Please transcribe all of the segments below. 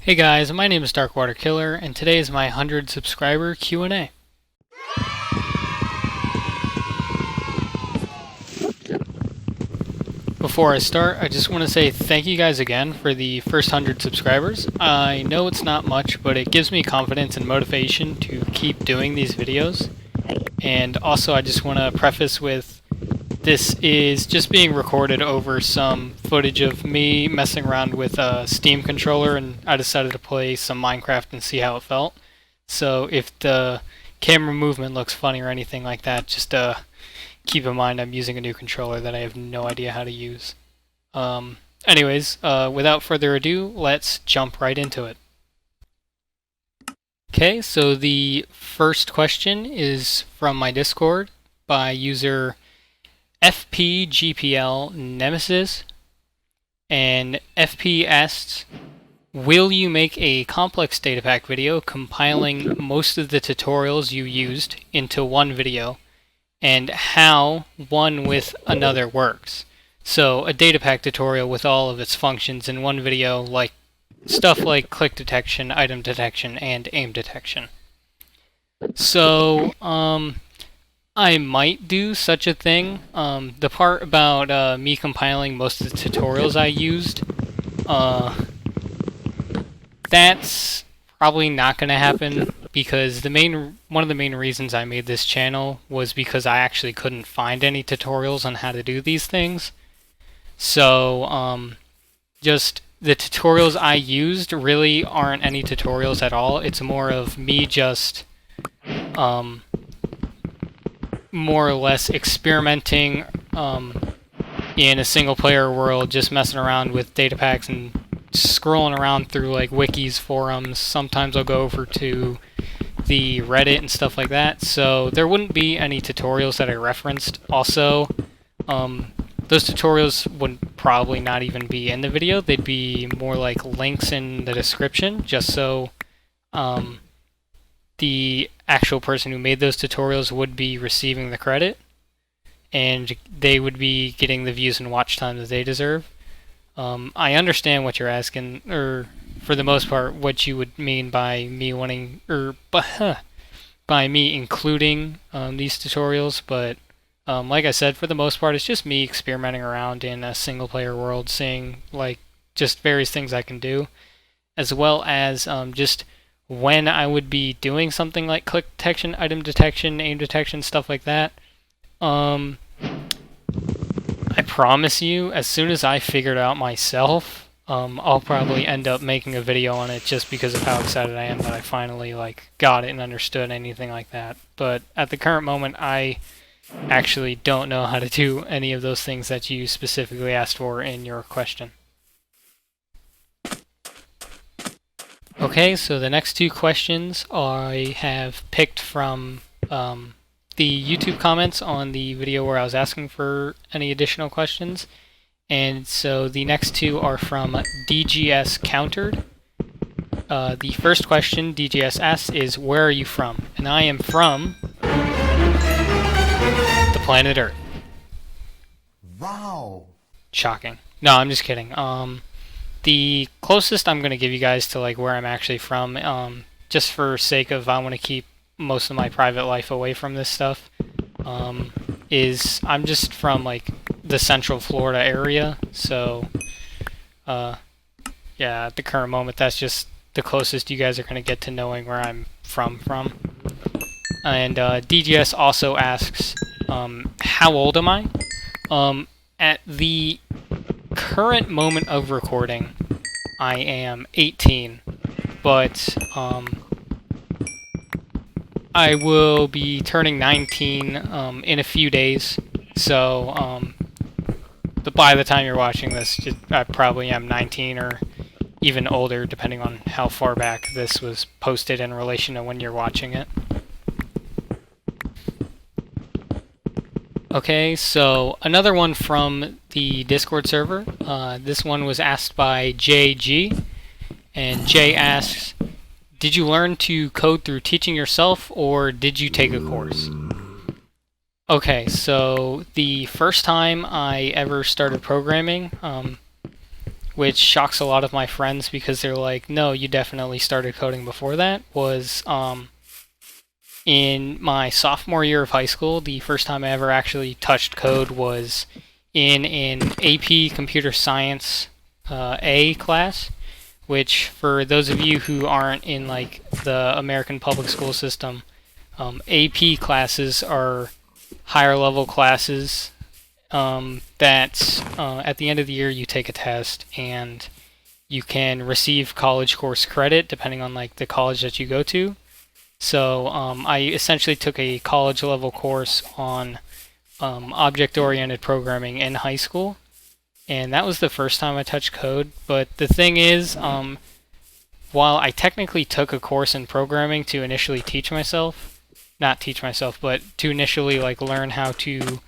Hey guys, my name is Darkwater Killer, and today is my 100 subscriber Q&A. Before I start, I just want to say thank you guys again for the first 100 subscribers. I know it's not much, but it gives me confidence and motivation to keep doing these videos. And also, I just want to preface with this is just being recorded over some footage of me messing around with a Steam controller, and I decided to play some Minecraft and see how it felt. So if the camera movement looks funny or anything like that, just keep in mind I'm using a new controller that I have no idea how to use. Anyways, without further ado, let's jump right into it. Okay, so the first question is from my Discord by user FPGPL Nemesis, and FP asks, will you make a complex datapack video compiling most of the tutorials you used into one video, and how one with another works? So a datapack tutorial with all of its functions in one video, like stuff like click detection, item detection, and aim detection. So, I might do such a thing. The part about me compiling most of the tutorials I used, that's probably not going to happen, because one of the main reasons I made this channel was because I actually couldn't find any tutorials on how to do these things. So, just the tutorials I used really aren't any tutorials at all. It's more of me just more or less experimenting in a single player world, just messing around with data packs and scrolling around through like wikis, forums. Sometimes I'll go over to the Reddit and stuff like that. So there wouldn't be any tutorials that I referenced. Also, those tutorials would probably not even be in the video. They'd be more like links in the description, just so the actual person who made those tutorials would be receiving the credit, and they would be getting the views and watch time that they deserve. I understand what you're asking, or for the most part, what you would mean by me wanting, or by me including these tutorials, but like I said, for the most part, it's just me experimenting around in a single player world, seeing like just various things I can do, as well as just when I would be doing something like click detection, item detection, aim detection, stuff like that. I promise you, as soon as I figure it out myself, I'll probably end up making a video on it, just because of how excited I am that I finally like got it and understood anything like that. But at the current moment, I actually don't know how to do any of those things that you specifically asked for in your question. Okay, so the next two questions I have picked from the YouTube comments on the video where I was asking for any additional questions. And so the next two are from DGS Countered. The first question DGS asks is, where are you from? And I am from the planet Earth. Wow. Shocking. No, I'm just kidding. The closest I'm going to give you guys to like where I'm actually from, just for sake of I want to keep most of my private life away from this stuff, is I'm just from like the Central Florida area. So, yeah, at the current moment, that's just the closest you guys are going to get to knowing where I'm from. And DGS also asks, how old am I? At the current moment of recording, I am 18, but I will be turning 19 in a few days. So by the time you're watching this, I probably am 19 or even older, depending on how far back this was posted in relation to when you're watching it. Okay, so another one from the Discord server. This one was asked by JG, and Jay asks, did you learn to code through teaching yourself, or did you take a course? Okay, so the first time I ever started programming, which shocks a lot of my friends because they're like, no, you definitely started coding before that, was in my sophomore year of high school. The first time I ever actually touched code was in an AP Computer Science A class, which for those of you who aren't in like the American public school system, AP classes are higher level classes that at the end of the year you take a test and you can receive college course credit depending on like the college that you go to. So I essentially took a college level course on object-oriented programming in high school, and that was the first time I touched code. But the thing is, while I technically took a course in programming to initially teach myself, not teach myself, but to initially like learn how to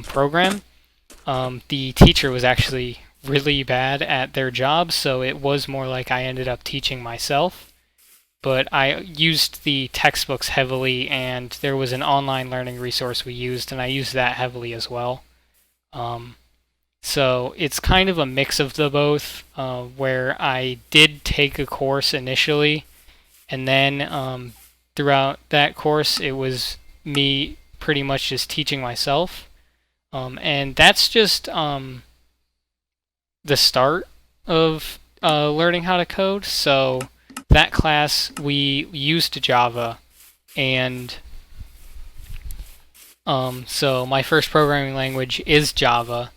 program, the teacher was actually really bad at their job, so it was more like I ended up teaching myself. But I used the textbooks heavily, and there was an online learning resource we used, and I used that heavily as well. So it's kind of a mix of the both, where I did take a course initially, and then throughout that course, it was me pretty much just teaching myself. And that's just the start of learning how to code. So that class, we used Java, and so my first programming language is Java.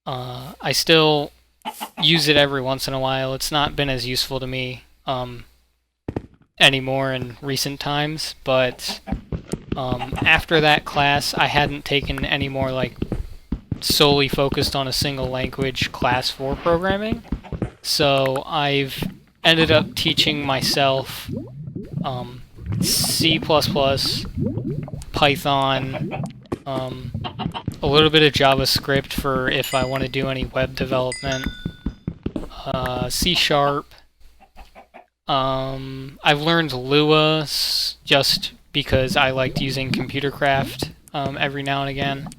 I still use it every once in a while. It's not been as useful to me anymore in recent times, but after that class, I hadn't taken any more like solely focused on a single language class for programming. So I've ended up teaching myself C++, Python, a little bit of JavaScript for if I want to do any web development, C#. I've learned Lua just because I liked using Computercraft every now and again.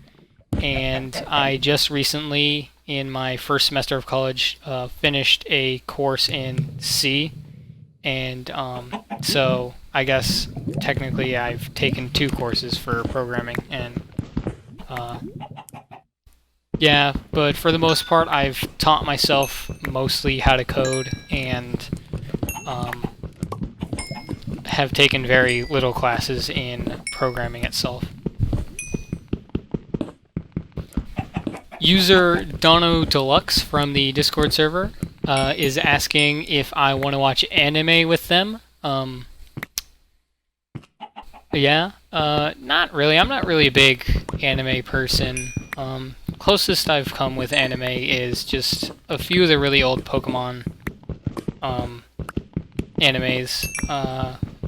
And I just recently, in my first semester of college, finished a course in C. And so I guess technically I've taken 2 courses for programming. And yeah, but for the most part, I've taught myself mostly how to code and have taken very little classes in programming itself. User Dono Deluxe from the Discord server is asking if I want to watch anime with them. Yeah, not really. I'm not really a big anime person. Closest I've come with anime is just a few of the really old Pokemon animes.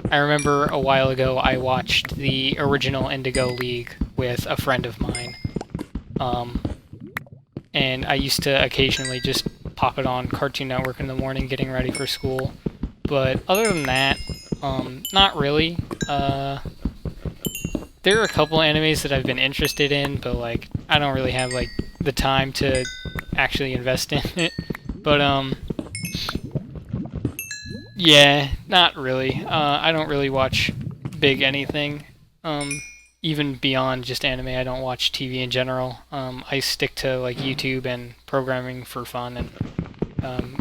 I remember a while ago I watched the original Indigo League with a friend of mine. And I used to occasionally just pop it on Cartoon Network in the morning getting ready for school. But other than that, not really. There are a couple animes that I've been interested in, but like I don't really have like the time to actually invest in it. But yeah, not really. I don't really watch big anything. Even beyond just anime, I don't watch TV in general. I stick to like YouTube and programming for fun, and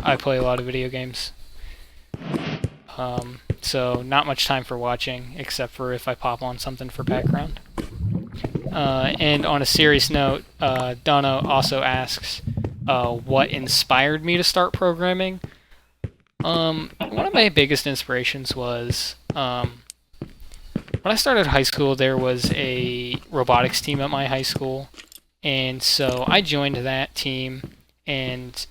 I play a lot of video games. So not much time for watching, except for if I pop on something for background. And on a serious note, Donna also asks, what inspired me to start programming? One of my biggest inspirations was, when I started high school, there was a robotics team at my high school, and so I joined that team, and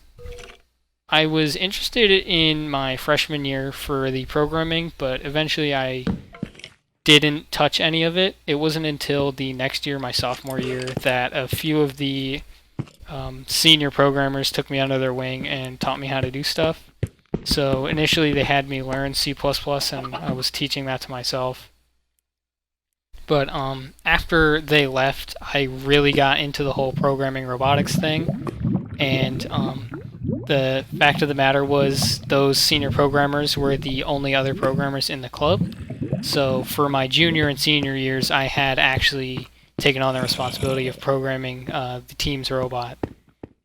I was interested in my freshman year for the programming, but eventually I didn't touch any of it. It wasn't until the next year, my sophomore year, that a few of the senior programmers took me under their wing and taught me how to do stuff. So initially they had me learn C++, and I was teaching that to myself. But after they left, I really got into the whole programming robotics thing, and the fact of the matter was those senior programmers were the only other programmers in the club. So for my junior and senior years, I had actually taken on the responsibility of programming the team's robot.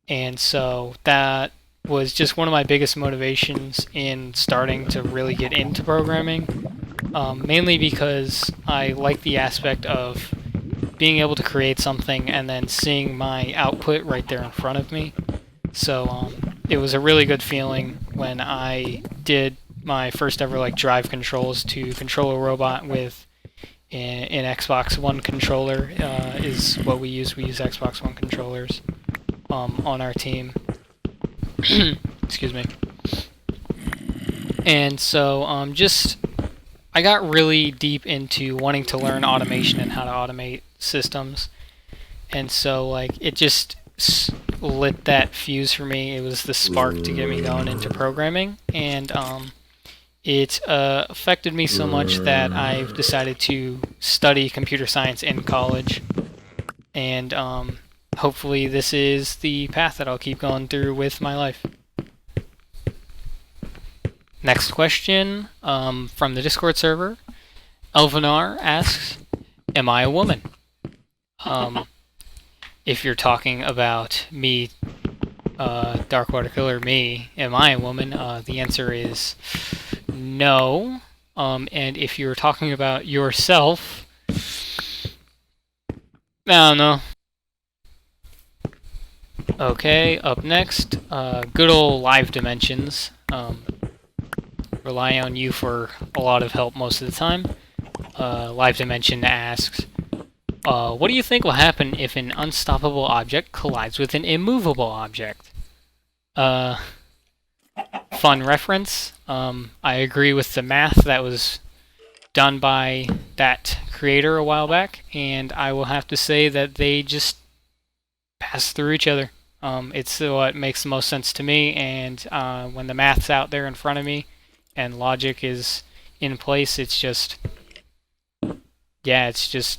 And so that was just one of my biggest motivations in starting to really get into programming, mainly because I like the aspect of being able to create something and then seeing my output right there in front of me. So it was a really good feeling when I did my first ever like drive controls to control a robot with an Xbox One controller is what we use. We use Xbox One controllers on our team. Excuse me. And so just I got really deep into wanting to learn automation and how to automate systems. And so like it just lit that fuse for me. It was the spark to get me going into programming, and it affected me so much that I've decided to study computer science in college. And hopefully this is the path that I'll keep going through with my life. Next question from the Discord server. Elvinar asks, am I a woman? If you're talking about me, Darkwater Killer, me, am I a woman? The answer is no. And if you're talking about yourself, I don't know. Okay, up next, good old Live Dimensions. Rely on you for a lot of help most of the time. Live Dimension asks, what do you think will happen if an unstoppable object collides with an immovable object? Fun reference. I agree with the math that was done by that creator a while back, and I will have to say that they just pass through each other. It's what makes the most sense to me, and when the math's out there in front of me and logic is in place, it's just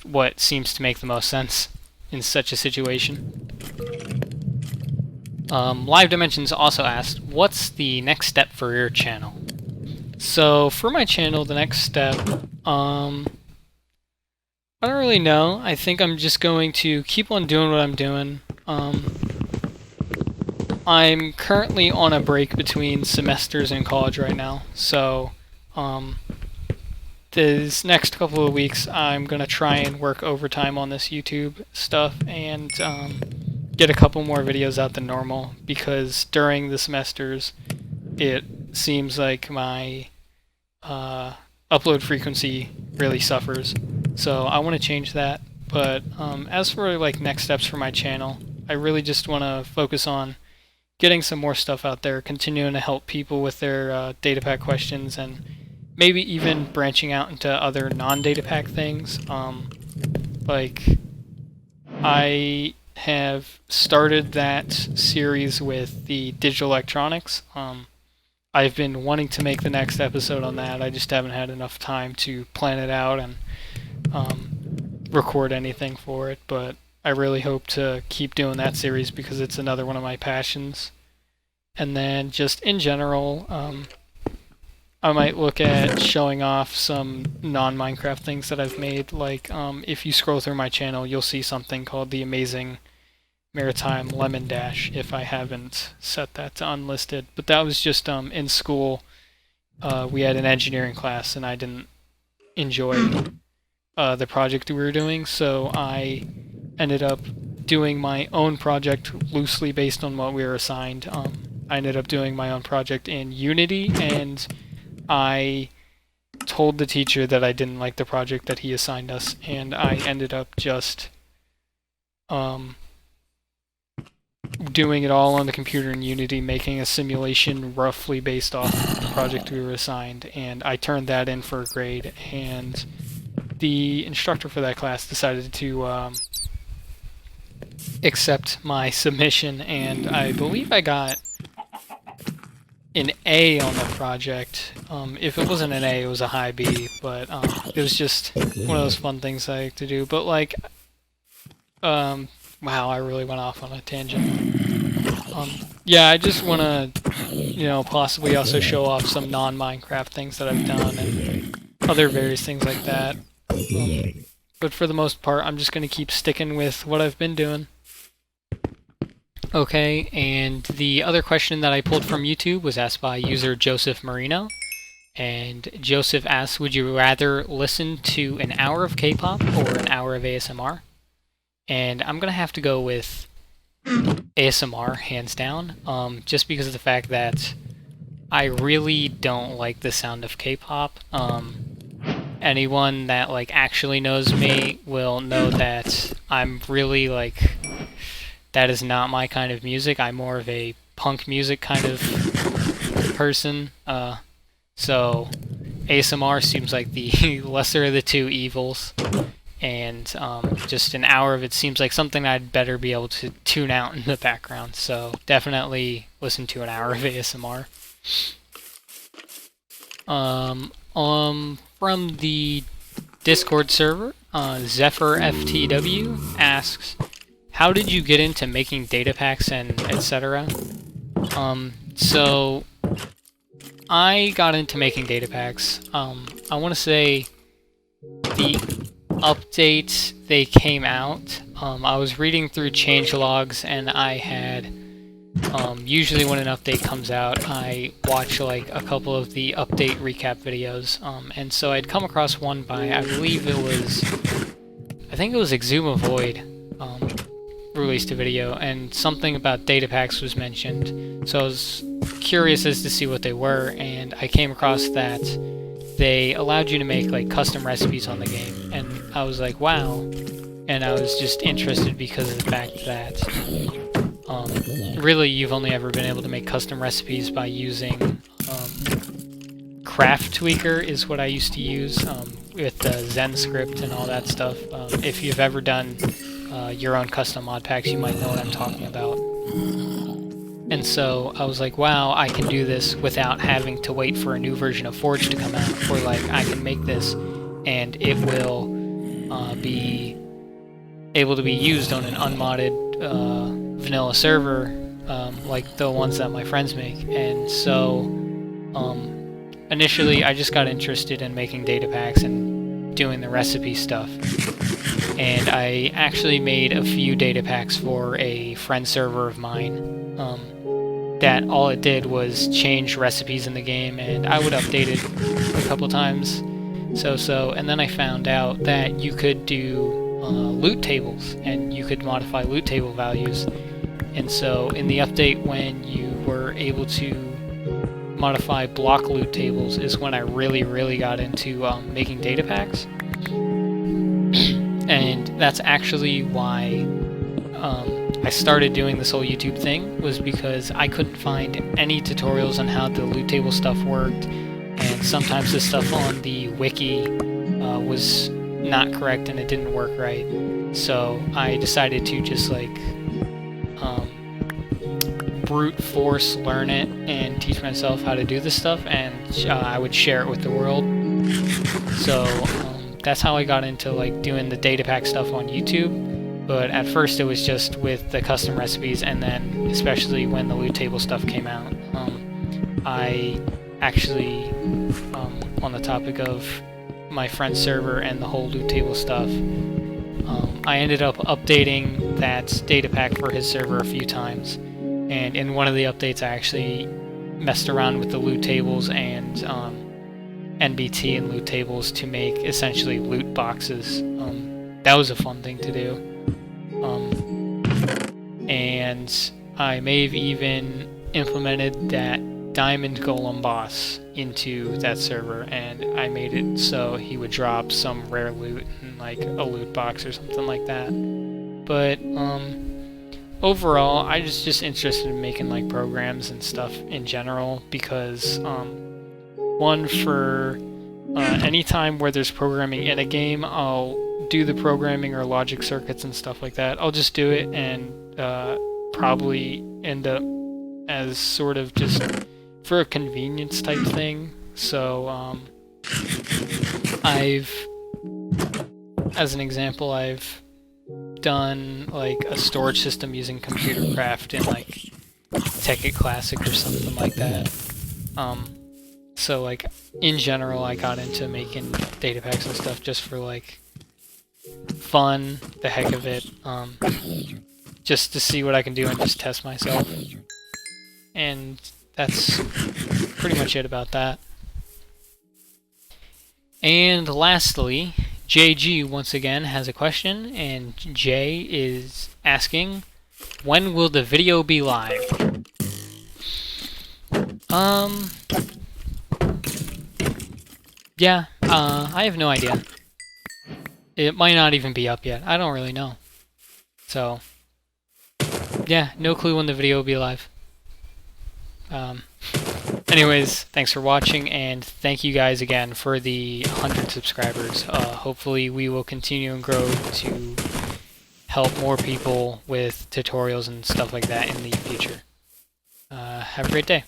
what seems to make the most sense in such a situation. Live Dimensions also asked, what's the next step for your channel? So for my channel, the next step, I don't really know. I think I'm just going to keep on doing what I'm doing. I'm currently on a break between semesters in college right now, so this next couple of weeks I'm going to try and work overtime on this YouTube stuff and get a couple more videos out than normal, because during the semesters it seems like my upload frequency really suffers. So I want to change that. But as for like next steps for my channel, I really just want to focus on getting some more stuff out there, continuing to help people with their datapack questions, and maybe even branching out into other non-datapack things. Like I have started that series with the digital electronics. I've been wanting to make the next episode on that. I just haven't had enough time to plan it out and record anything for it, but I really hope to keep doing that series because it's another one of my passions. And then just in general, I might look at showing off some non-Minecraft things that I've made. Like if you scroll through my channel, you'll see something called the Amazing Maritime Lemon Dash, if I haven't set that to unlisted. But that was just in school. We had an engineering class and I didn't enjoy the project we were doing, so I ended up doing my own project loosely based on what we were assigned. I ended up doing my own project in Unity, and I told the teacher that I didn't like the project that he assigned us, and I ended up just doing it all on the computer in Unity, making a simulation roughly based off the project we were assigned, and I turned that in for a grade, and the instructor for that class decided to accept my submission, and I believe I got an A on the project. If it wasn't an A, it was a high B, but it was just one of those fun things I like to do. But like, Wow, I really went off on a tangent. Yeah, I just want to, possibly also show off some non-Minecraft things that I've done and other various things like that. But for the most part, I'm just going to keep sticking with what I've been doing. Okay, and the other question that I pulled from YouTube was asked by user Joseph Marino. And Joseph asks, would you rather listen to an hour of K-pop or an hour of ASMR? And I'm going to have to go with ASMR, hands down, just because of the fact that I really don't like the sound of K-pop. Anyone that like actually knows me will know that I'm really like, that is not my kind of music. I'm more of a punk music kind of person. So ASMR seems like the lesser of the two evils. And just an hour of it seems like something I'd better be able to tune out in the background. So definitely listen to an hour of ASMR. From the Discord server, Zephyr FTW asks, how did you get into making data packs and etc.? So I got into making data packs. I want to say the update they came out, I was reading through changelogs, and I had usually when an update comes out I watch like a couple of the update recap videos, and so I'd come across one by, I think it was Exuma Void, released a video, and something about data packs was mentioned, so I was curious as to see what they were, and I came across that they allowed you to make like custom recipes on the game, and I was like, wow. And I was just interested because of the fact that really you've only ever been able to make custom recipes by using Craft Tweaker is what I used to use, with the Zen script and all that stuff. If you've ever done your own custom mod packs, you might know what I'm talking about. And so I was like, wow, I can do this without having to wait for a new version of Forge to come out. Or like, I can make this and it will be able to be used on an unmodded vanilla server, like the ones that my friends make. And so initially I just got interested in making data packs and doing the recipe stuff. And I actually made a few data packs for a friend server of mine. That all it did was change recipes in the game, and I would update it a couple times, and then I found out that you could do loot tables, and you could modify loot table values. And so in the update, when you were able to modify block loot tables, is when I really got into making data packs. And that's actually why I started doing this whole YouTube thing, was because I couldn't find any tutorials on how the loot table stuff worked, and sometimes the stuff on the wiki was not correct and it didn't work right. So I decided to just like brute force learn it and teach myself how to do this stuff, and I would share it with the world. So that's how I got into like doing the data pack stuff on YouTube. But at first it was just with the custom recipes, and then especially when the loot table stuff came out, I actually, on the topic of my friend's server and the whole loot table stuff, I ended up updating that data pack for his server a few times, and in one of the updates I actually messed around with the loot tables and NBT and loot tables to make essentially loot boxes. That was a fun thing to do. And I may have even implemented that diamond golem boss into that server, and I made it so he would drop some rare loot in like a loot box or something like that. But overall, I was just interested in making like programs and stuff in general, because one, for any time where there's programming in a game, I'll do the programming or logic circuits and stuff like that. I'll just do it and probably end up as sort of just for a convenience type thing. So as an example, I've done like a storage system using computer craft in like Tekkit Classic or something like that. So like in general, I got into making data packs and stuff just for like fun, the heck of it, just to see what I can do and just test myself. And that's pretty much it about that. And lastly, JG once again has a question, and Jay is asking, when will the video be live? Yeah, I have no idea. It might not even be up yet. I don't really know. So, yeah, no clue when the video will be live. Anyways, thanks for watching, and thank you guys again for the 100 subscribers. Hopefully we will continue and grow to help more people with tutorials and stuff like that in the future. Have a great day.